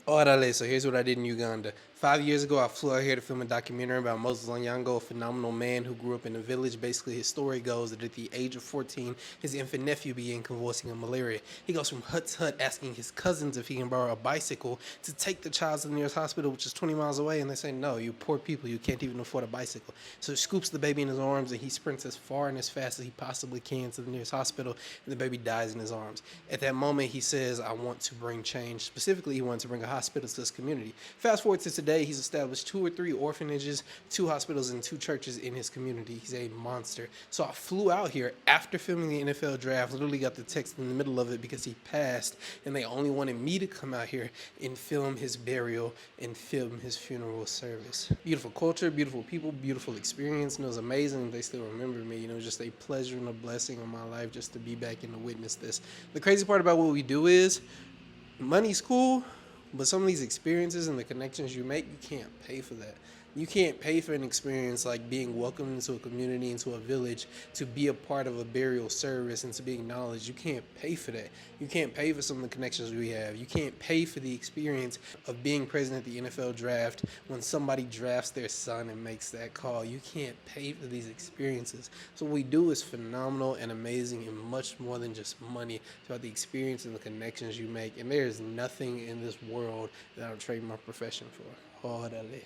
Orale, so here's what I did in Uganda. 5 years ago, I flew out here to film a documentary about Moses Onyango, a phenomenal man who grew up in a village. Basically, his story goes that at the age of 14, his infant nephew began convulsing of malaria. He goes from hut to hut asking his cousins if he can borrow a bicycle to take the child to the nearest hospital, which is 20 miles away, and they say, no, you poor people, you can't even afford a bicycle. So he scoops the baby in his arms, and he sprints as far and as fast as he possibly can to the nearest hospital, and the baby dies in his arms. At that moment, he says, I want to bring change. Specifically, he wanted to bring a hospital to his community. Fast forward to today, he's established 2 or 3 orphanages, 2 hospitals, and 2 churches in his community. He's a monster. So I flew out here after filming the NFL draft, literally got the text in the middle of it because he passed, and they only wanted me to come out here and film his burial and film his funeral service. Beautiful culture, beautiful people, beautiful experience, and it was amazing. They still remember me. You know, just a pleasure and a blessing in my life just to be back and to witness this. The crazy part about what we do is money's cool, but some of these experiences and the connections you make, you can't pay for that. You can't pay for an experience like being welcomed into a community, into a village, to be a part of a burial service and to be acknowledged. You can't pay for that. You can't pay for some of the connections we have. You can't pay for the experience of being present at the NFL draft when somebody drafts their son and makes that call. You can't pay for these experiences. So what we do is phenomenal and amazing and much more than just money. It's about the experience and the connections you make. And there is nothing in this world that I would trade my profession for. Orale.